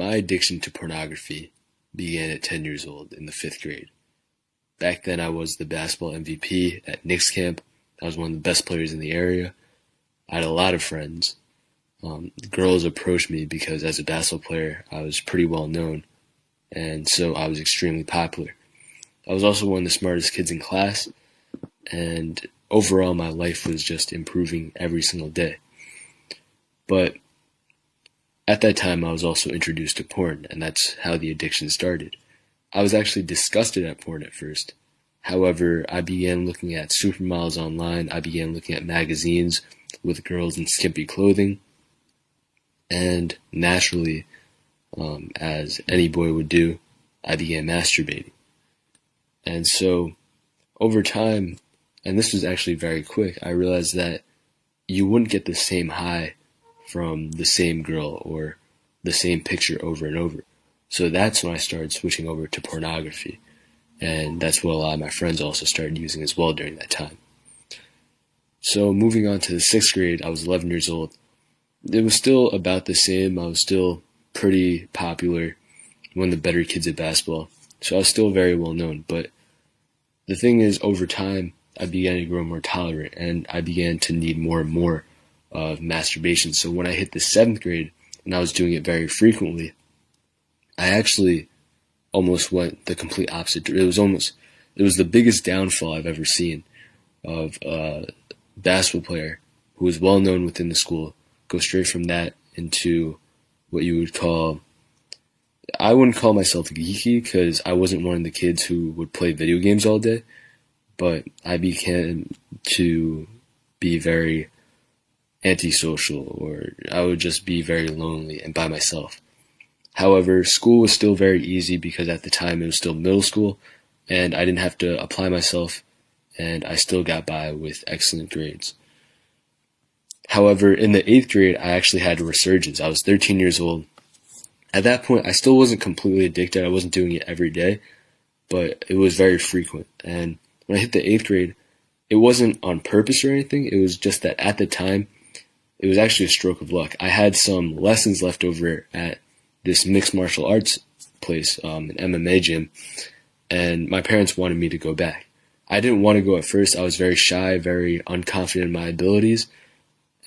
My addiction to pornography began at 10 years old in the 5th grade. Back then I was the basketball MVP at Knicks camp. I was one of the best players in the area. I had a lot of friends. Girls approached me because as a basketball player I was pretty well known, and so I was extremely popular. I was also one of the smartest kids in class, and overall my life was just improving every single day. But at that time I was also introduced to porn, and that's how the addiction started. I was actually disgusted at porn at first. However, I began looking at supermodels online. I began looking at magazines with girls in skimpy clothing. And naturally, as any boy would do, I began masturbating. And so, over time, and this was actually very quick, I realized that you wouldn't get the same high from the same girl or the same picture over and over. So that's when I started switching over to pornography. And that's what a lot of my friends also started using as well during that time. So moving on to the 6th grade, I was 11 years old. It was still about the same. I was still pretty popular, one of the better kids at basketball. So I was still very well known. But the thing is, over time, I began to grow more tolerant, and I began to need more and more of masturbation. So when I hit the 7th grade, and I was doing it very frequently, I actually almost went the complete opposite. It was the biggest downfall I've ever seen of a basketball player who was well known within the school go straight from that into what you would call, I wouldn't call myself geeky because I wasn't one of the kids who would play video games all day, but I began to be very antisocial, or I would just be very lonely and by myself. However, school was still very easy because at the time it was still middle school and I didn't have to apply myself, and I still got by with excellent grades. However, in the 8th grade, I actually had a resurgence. I was 13 years old. At that point, I still wasn't completely addicted. I wasn't doing it every day, but it was very frequent. And when I hit the 8th grade, it wasn't on purpose or anything. It was just that at the time, it was actually a stroke of luck. I had some lessons left over at this mixed martial arts place, an MMA gym, and my parents wanted me to go back. I didn't want to go at first. I was very shy, very unconfident in my abilities.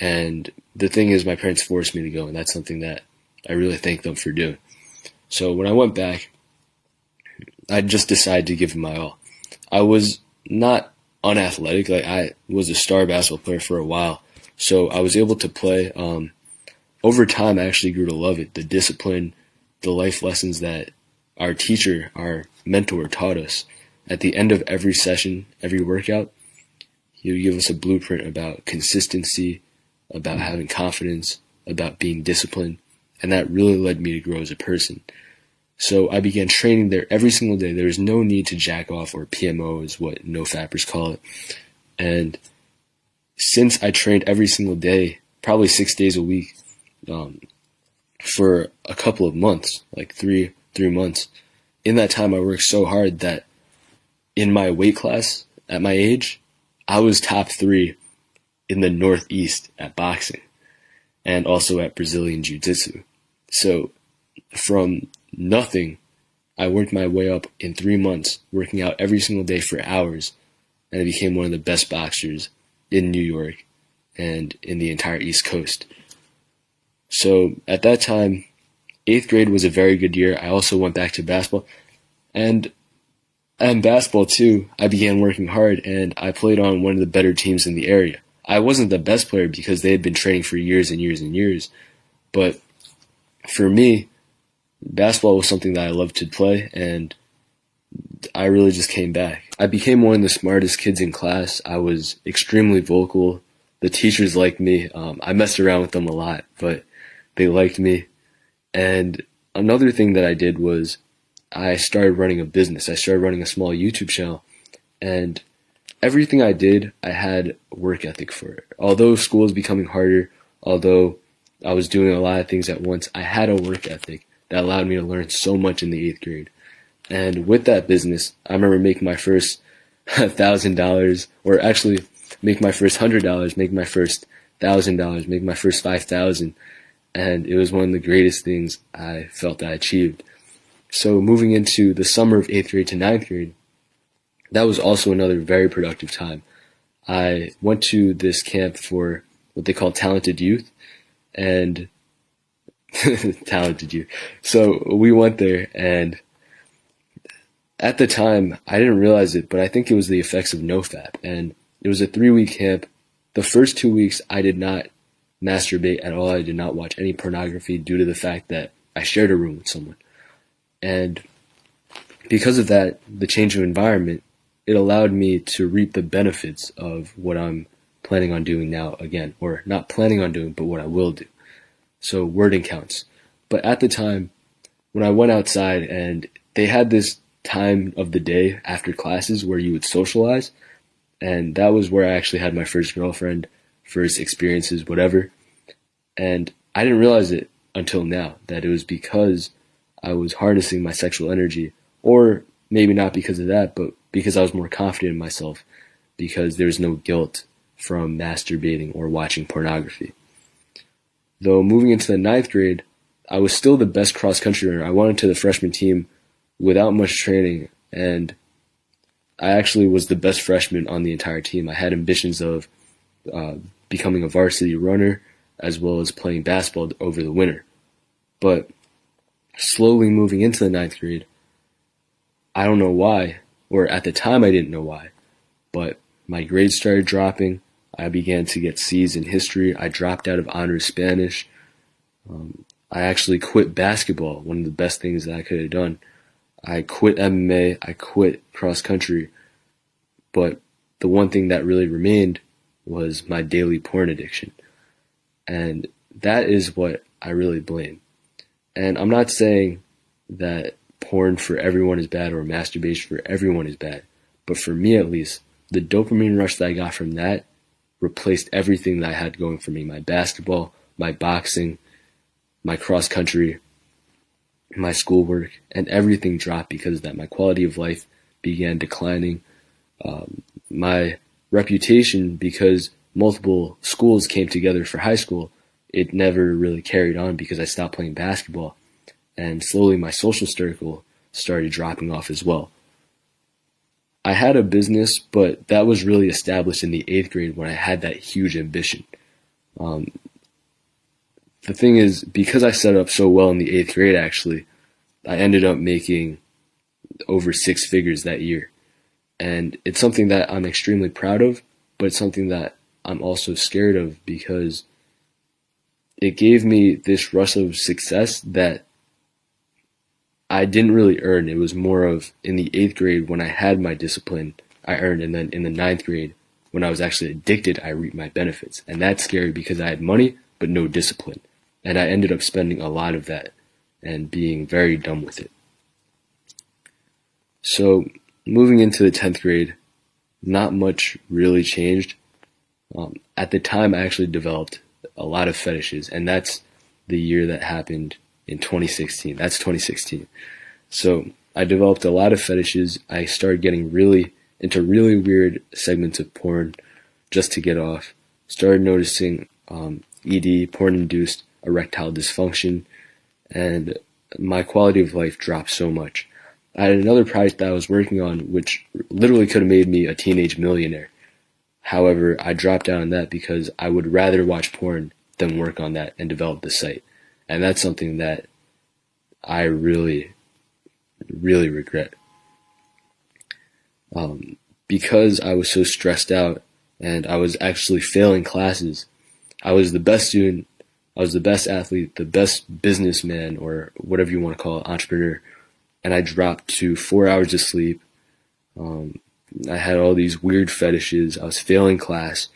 And the thing is, my parents forced me to go, and that's something that I really thank them for doing. So when I went back, I just decided to give it my all. I was not unathletic. Like, I was a star basketball player for a while, so I was able to play. Over time, I actually grew to love it. The discipline, the life lessons that our teacher, our mentor, taught us. At the end of every session, every workout, he would give us a blueprint about consistency, about having confidence, about being disciplined, and that really led me to grow as a person. So I began training there every single day. There was no need to jack off, or PMO is what no-fappers call it. And since I trained every single day, probably 6 days a week, for a couple of months, like three months, in that time I worked so hard that in my weight class at my age, I was top 3 in the Northeast at boxing, and also at Brazilian Jiu-Jitsu. So from nothing, I worked my way up in 3 months, working out every single day for hours, and I became one of the best boxers in New York and in the entire East Coast. So at that time, 8th grade was a very good year. I also went back to basketball, and in basketball too, I began working hard, and I played on one of the better teams in the area. I wasn't the best player because they had been training for years and years and years, but for me, basketball was something that I loved to play, and I really just came back. I became one of the smartest kids in class. I was extremely vocal. The teachers liked me. I messed around with them a lot, but they liked me. And another thing that I did was I started running a business. I started running a small YouTube channel, and everything I did, I had work ethic for it. Although school was becoming harder, although I was doing a lot of things at once, I had a work ethic that allowed me to learn so much in the 8th grade. And with that business, I remember making my first $1,000, or actually make my first $100, make my first $1,000, make my first $5,000. and it was one of the greatest things I felt I achieved. So moving into the summer of 8th grade to 9th grade, that was also another very productive time. I went to this camp for what they call talented youth, and talented youth. So we went there, and at the time, I didn't realize it, but I think it was the effects of NoFap. And it was a 3-week camp. The first 2 weeks, I did not masturbate at all. I did not watch any pornography due to the fact that I shared a room with someone. And because of that, the change of environment, it allowed me to reap the benefits of what I'm planning on doing now again, or not planning on doing, but what I will do. So wording counts. But at the time, when I went outside and they had this time of the day after classes where you would socialize, and that was where I actually had my first girlfriend, first experiences, whatever. And I didn't realize it until now, that it was because I was harnessing my sexual energy, or maybe not because of that, but because I was more confident in myself, because there was no guilt from masturbating or watching pornography. Though moving into the 9th grade, I was still the best cross-country runner. I went into the freshman team without much training, and I actually was the best freshman on the entire team. I had ambitions of becoming a varsity runner as well as playing basketball over the winter. But slowly moving into the 9th grade, I don't know why, or at the time I didn't know why, but my grades started dropping. I began to get C's in history. I dropped out of honors Spanish. I actually quit basketball, one of the best things that I could have done. I quit MMA, I quit cross country, but the one thing that really remained was my daily porn addiction. And that is what I really blame. And I'm not saying that porn for everyone is bad or masturbation for everyone is bad, but for me at least, the dopamine rush that I got from that replaced everything that I had going for me. My basketball, my boxing, my cross country, my schoolwork, and everything dropped because of that. My quality of life began declining. My reputation, because multiple schools came together for high school, it never really carried on because I stopped playing basketball. And slowly my social circle started dropping off as well. I had a business, but that was really established in the 8th grade when I had that huge ambition. The thing is, because I set up so well in the 8th grade, actually, I ended up making over 6 figures that year. And it's something that I'm extremely proud of, but it's something that I'm also scared of because it gave me this rush of success that I didn't really earn. It was more of in the 8th grade when I had my discipline, I earned, and then in the 9th grade when I was actually addicted, I reaped my benefits. And that's scary because I had money but no discipline. And I ended up spending a lot of that and being very dumb with it. So moving into the 10th grade, not much really changed. At the time, I actually developed a lot of fetishes, and that's the year that happened in 2016. That's 2016. So I developed a lot of fetishes. I started getting really into really weird segments of porn just to get off. Started noticing ED, porn-induced erectile dysfunction, and my quality of life dropped so much. I had another project that I was working on which literally could have made me a teenage millionaire. However, I dropped out on that because I would rather watch porn than work on that and develop the site. And that's something that I really, really regret. Because I was so stressed out and I was actually failing classes, I was the best student, I was the best athlete, the best businessman, or whatever you want to call it, entrepreneur, and I dropped to 4 hours of sleep. I had all these weird fetishes. I was failing class.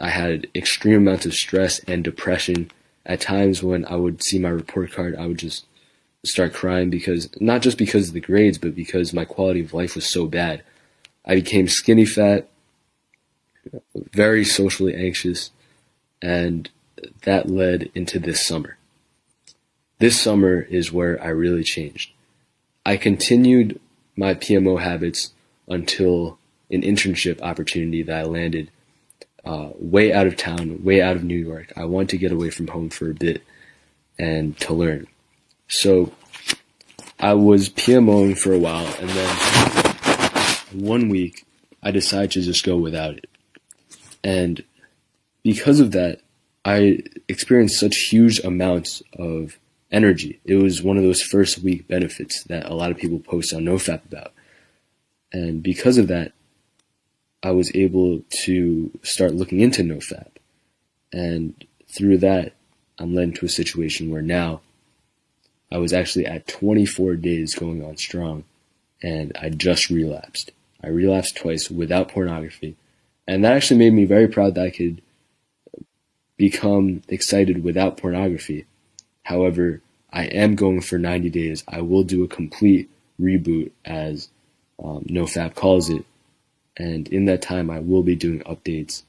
I had extreme amounts of stress and depression. At times when I would see my report card, I would just start crying because, not just because of the grades, but because my quality of life was so bad. I became skinny fat, very socially anxious, and that led into this summer. This summer is where I really changed. I continued my PMO habits until an internship opportunity that I landed way out of town, way out of New York. I wanted to get away from home for a bit and to learn. So I was PMOing for a while, and then 1 week I decided to just go without it. And because of that, I experienced such huge amounts of energy. It was one of those first week benefits that a lot of people post on NoFap about. And because of that, I was able to start looking into NoFap. And through that, I'm led into a situation where now I was actually at 24 days going on strong, and I just relapsed. I relapsed twice without pornography. And that actually made me very proud that I could become excited without pornography. However, I am going for 90 days. I will do a complete reboot, as NoFap calls it. And in that time, I will be doing updates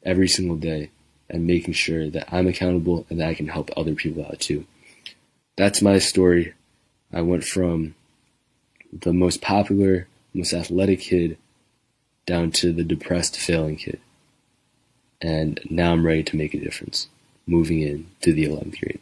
every single day and making sure that I'm accountable and that I can help other people out too. That's my story. I went from the most popular, most athletic kid down to the depressed, failing kid. And now I'm ready to make a difference, moving in to the 11th grade.